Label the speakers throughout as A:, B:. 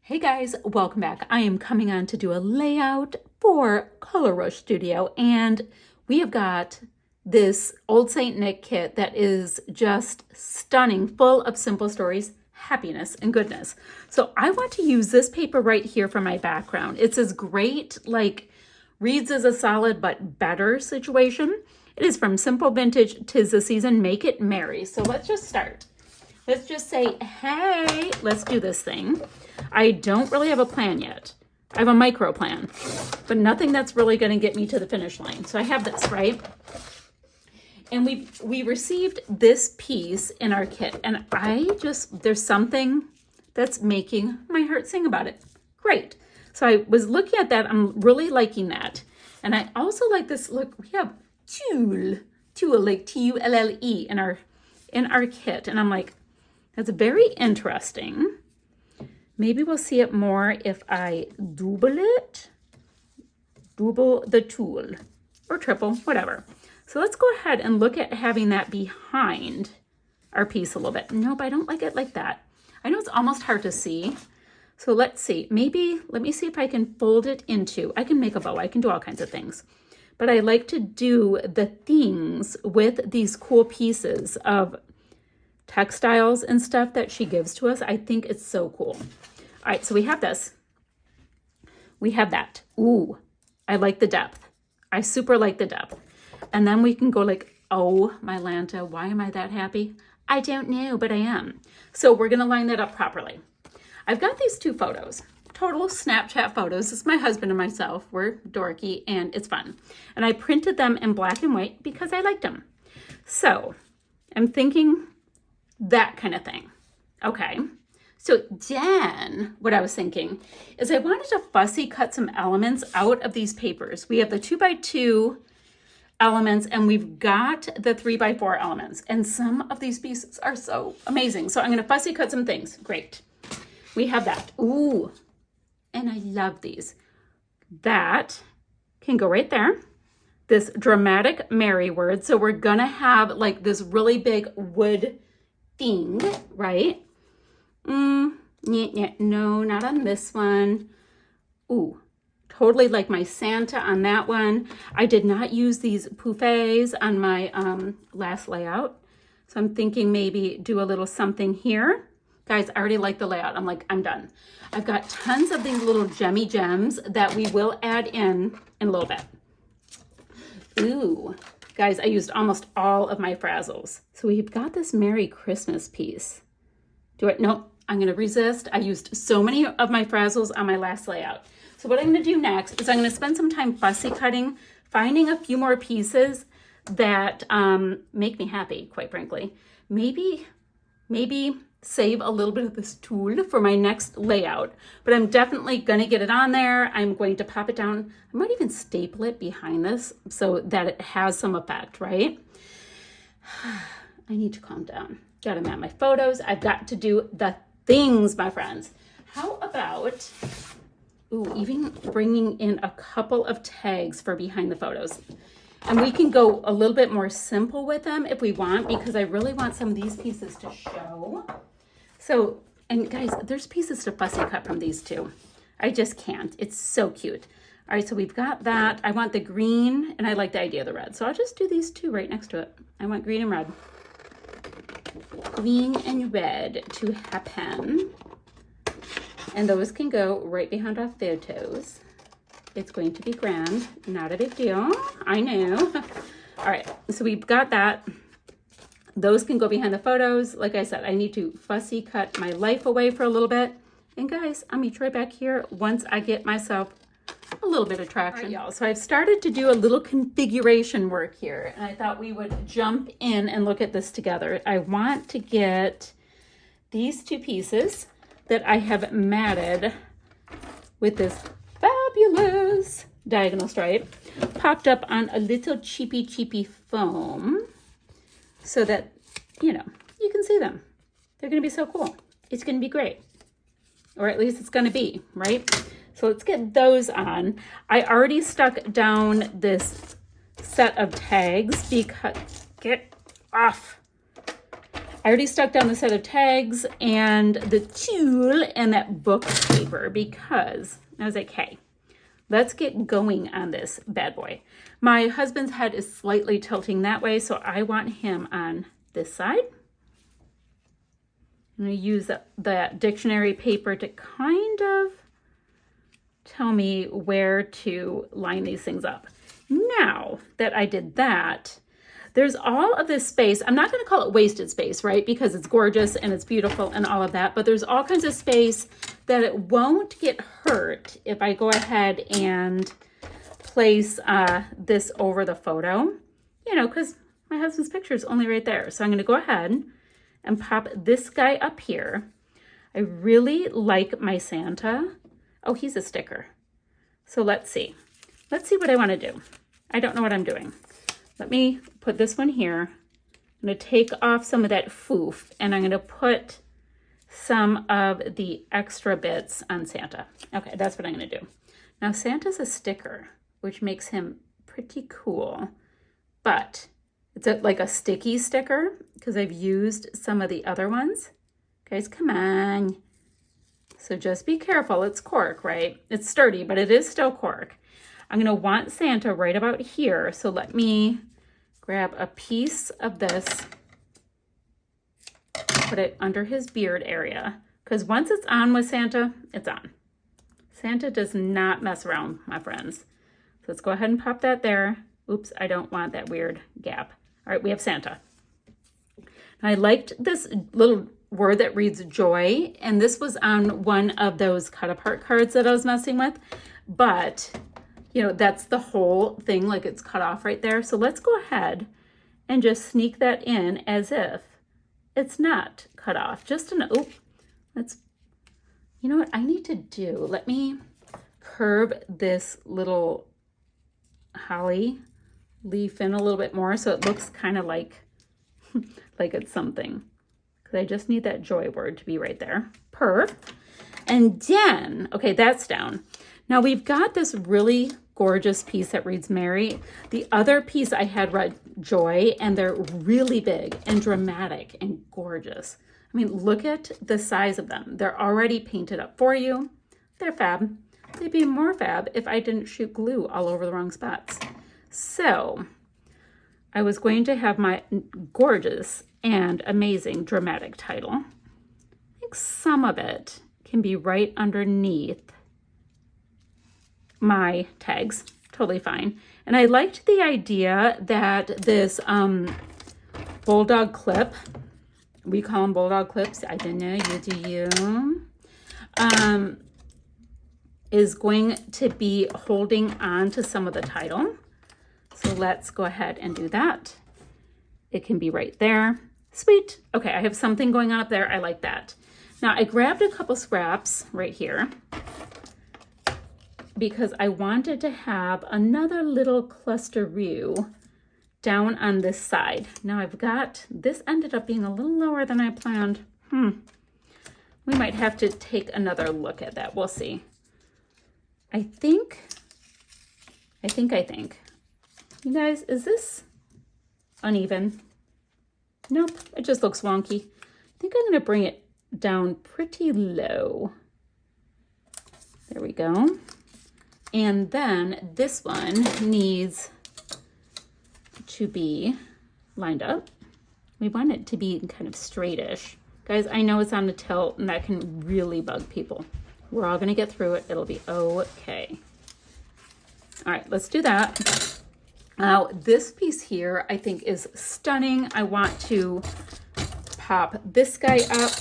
A: Hey guys, welcome back. I am coming on to do a layout for Color Rush Studio, and we have got this Old Saint Nick kit that is just stunning, full of simple stories, happiness, and goodness. So I want to use this paper right here for my background. It's this great, like, reads as a solid but better situation. It is from Simple Vintage, 'Tis the Season, Make It Merry. So let's just start. Let's just say, hey, let's do this thing. I don't really have a plan yet. I have a micro plan, but nothing that's really going to get me to the finish line. So I have this, right? And we received this piece in our kit, and there's something that's making my heart sing about it. Great. So I was looking at that. I'm really liking that. And I also like this. Look, we have tulle, like Tulle in our kit. And I'm like, that's very interesting. Maybe we'll see it more if I double the tulle, or triple, whatever. So let's go ahead and look at having that behind our piece a little bit. Nope, I don't like it like that. I know it's almost hard to see. So let's see, maybe, let me see if I can fold it into, I can make a bow, I can do all kinds of things. But I like to do the things with these cool pieces of textiles and stuff that she gives to us. I think it's so cool. All right, so we have this. We have that. Ooh, I like the depth. I super like the depth. And then we can go like, oh, my Lanta, why am I that happy? I don't know, but I am. So we're gonna line that up properly. I've got these two photos, total Snapchat photos. It's my husband and myself. We're dorky and it's fun. And I printed them in black and white because I liked them. So I'm thinking that kind of thing. Okay. So then what I was thinking is I wanted to fussy cut some elements out of these papers. We have the 2x2 elements and we've got the 3x4 elements. And some of these pieces are so amazing. So I'm going to fussy cut some things. Great. We have that. Ooh. And I love these. That can go right there. This dramatic Mary word. So we're going to have like this really big wood thing, right? No, not on this one. Ooh, totally like my Santa on that one. I did not use these poufets on my last layout. So I'm thinking maybe do a little something here. Guys, I already like the layout. I'm like, I'm done. I've got tons of these little gemmy gems that we will add in a little bit. Ooh, guys, I used almost all of my frazzles. So we've got this Merry Christmas piece. Do it? Nope. I'm going to resist. I used so many of my frazzles on my last layout. So what I'm going to do next is I'm going to spend some time fussy cutting, finding a few more pieces that make me happy, quite frankly. Maybe save a little bit of this tulle for my next layout, but I'm definitely going to get it on there. I'm going to pop it down. I might even staple it behind this so that it has some effect, right? I need to calm down. Got to map my photos. I've got to do the things, my friends. How about, even bringing in a couple of tags for behind the photos. And we can go a little bit more simple with them if we want, because I really want some of these pieces to show. So, and guys, there's pieces to fussy cut from these too. I just can't. It's so cute. All right, so we've got that. I want the green, and I like the idea of the red. So I'll just do these two right next to it. I want green and red. Green and red to happen. And those can go right behind our photos. It's going to be grand. Not a big deal. I know. All right, so we've got that. Those can go behind the photos. Like I said, I need to fussy cut my life away for a little bit. And guys, I'll meet you right back here once I get myself a little bit of traction. All right, y'all. So I've started to do a little configuration work here, and I thought we would jump in and look at this together. I want to get these two pieces that I have matted with this fabulous diagonal stripe popped up on a little cheapy foam so that, you can see them. They're going to be so cool. It's going to be great. Or at least it's going to be, right? So let's get those on. I already stuck down this set of tags because, get off. I already stuck down the set of tags and the tulle and that book paper because I was like, hey, let's get going on this bad boy. My husband's head is slightly tilting that way, so I want him on this side. I'm going to use that dictionary paper to kind of tell me where to line these things up. Now that I did that, there's all of this space. I'm not going to call it wasted space, right? Because it's gorgeous and it's beautiful and all of that, but there's all kinds of space that it won't get hurt if I go ahead and place this over the photo, you know, because my husband's picture is only right there. So I'm going to go ahead and pop this guy up here. I really like my Santa. Oh, he's a sticker. So let's see. Let's see what I want to do. I don't know what I'm doing. Let me put this one here. I'm going to take off some of that foof and I'm going to put some of the extra bits on Santa. Okay, that's what I'm going to do. Now Santa's a sticker, which makes him pretty cool, but it's like a sticky sticker because I've used some of the other ones. Guys, come on. So just be careful. It's cork, right? It's sturdy, but it is still cork. I'm going to want Santa right about here. So let me grab a piece of this, put it under his beard area, because once it's on with Santa, it's on. Santa does not mess around, my friends. So let's go ahead and pop that there. Oops, I don't want that weird gap. All right, we have Santa. Now, I liked this little word that reads joy, and this was on one of those cut apart cards that I was messing with, but you know, that's the whole thing, like it's cut off right there. So let's go ahead and just sneak that in as if it's not cut off. Just an, oh, let's, you know what I need to do? Let me curve this little holly leaf in a little bit more so it looks kind of like, like it's something. Because I just need that joy word to be right there. Perf. And then, okay, that's down. Now we've got this really gorgeous piece that reads Mary. The other piece I had read Joy, and they're really big and dramatic and gorgeous. I mean, look at the size of them. They're already painted up for you. They're fab. They'd be more fab if I didn't shoot glue all over the wrong spots. So I was going to have my gorgeous and amazing dramatic title. I think some of it can be right underneath my tags. Totally fine. And I liked the idea that this bulldog clip, we call them bulldog clips, I don't know, you do you, is going to be holding on to some of the title. So let's go ahead and do that. It can be right there. Sweet. Okay, I have something going on up there. I like that. Now I grabbed a couple scraps right here because I wanted to have another little cluster-roo down on this side. Now I've got, this ended up being a little lower than I planned. We might have to take another look at that. We'll see. I think. You guys, is this uneven? Nope, it just looks wonky. I think I'm gonna bring it down pretty low. There we go. And then this one needs to be lined up. We want it to be kind of straightish. Guys, I know it's on a tilt and that can really bug people. We're all gonna get through it. It'll be okay. All right, let's do that. Now, this piece here I think is stunning. I want to pop this guy up.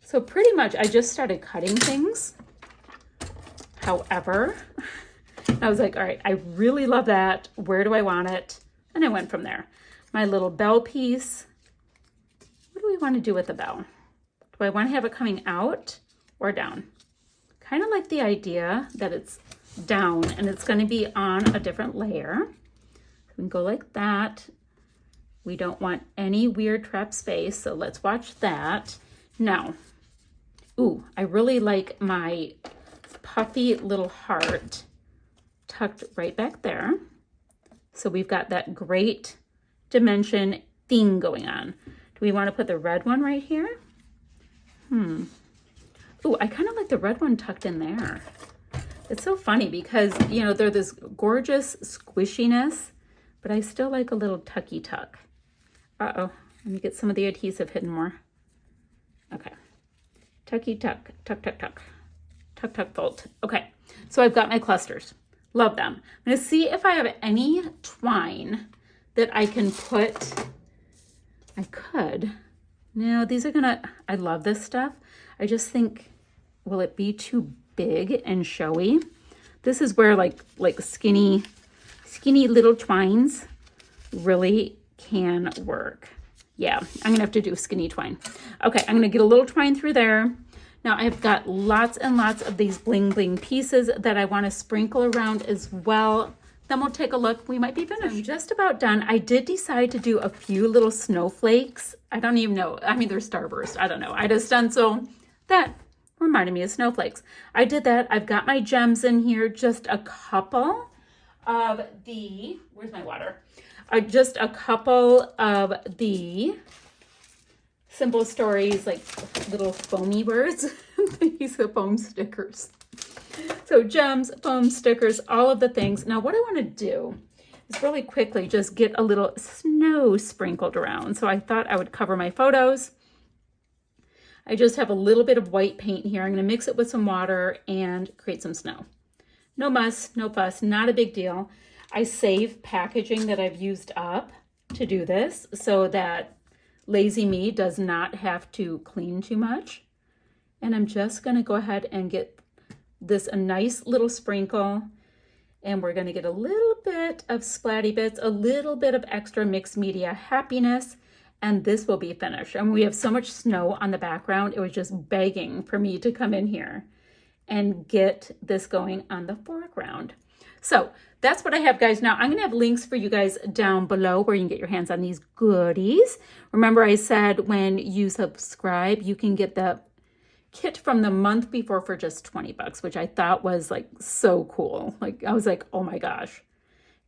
A: So pretty much I just started cutting things. However, I was like, all right, I really love that. Where do I want it? And I went from there. My little bell piece. What do we want to do with the bell? Do I want to have it coming out or down? Kind of like the idea that it's down and it's going to be on a different layer. We can go like that. We don't want any weird trap space, so let's watch that. Now, ooh, I really like my puffy little heart tucked right back there. So we've got that great dimension thing going on. Do we want to put the red one right here? Ooh, I kind of like the red one tucked in there. It's so funny because, you know, they're this gorgeous squishiness, but I still like a little tucky tuck. Uh-oh, let me get some of the adhesive hidden more. Okay, tucky tuck, tuck, tuck, tuck, tuck, tuck, fold. Okay, so I've got my clusters. Love them. I'm gonna see if I have any twine that I can put. I could. No, these are gonna, I love this stuff. I just think, will it be too big and showy? This is where like skinny little twines really can work. Yeah, I'm gonna have to do skinny twine. Okay, I'm gonna get a little twine through there. Now I've got lots and lots of these bling bling pieces that I wanna sprinkle around as well. Then we'll take a look. We might be finished. I'm just about done. I did decide to do a few little snowflakes. I don't even know. I mean, they're Starburst. I don't know. I just done so that reminded me of snowflakes. I did that. I've got my gems in here. Just a couple of the, where's my water? Just a couple of the Simple Stories, like little foamy words. These are foam stickers. So gems, foam stickers, all of the things. Now what I want to do is really quickly just get a little snow sprinkled around. So I thought I would cover my photos. I just have a little bit of white paint here. I'm going to mix it with some water and create some snow. No muss, no fuss, not a big deal. I save packaging that I've used up to do this so that lazy me does not have to clean too much. And I'm just going to go ahead and get this a nice little sprinkle, and we're going to get a little bit of splatty bits, a little bit of extra mixed media happiness, and this will be finished. And we have so much snow on the background, it was just begging for me to come in here and get this going on the foreground. So that's what I have, guys. Now I'm going to have links for you guys down below where you can get your hands on these goodies. Remember I said when you subscribe, you can get the kit from the month before for just 20 bucks, which I thought was like so cool. Like I was like, oh my gosh,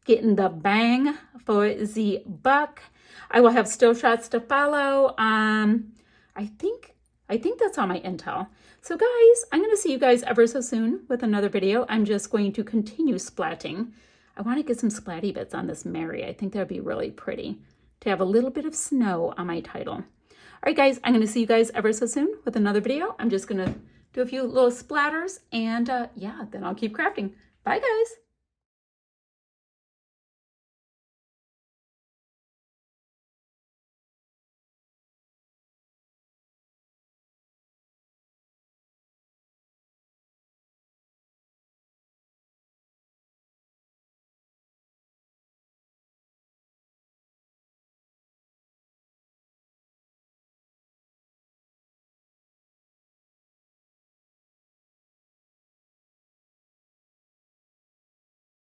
A: getting the bang for the buck. I will have still shots to follow. I think that's all my intel. So guys, I'm going to see you guys ever so soon with another video. I'm just going to continue splatting. I want to get some splatty bits on this Mary. I think that would be really pretty to have a little bit of snow on my title. All right, guys, I'm going to see you guys ever so soon with another video. I'm just going to do a few little splatters and yeah, then I'll keep crafting. Bye, guys.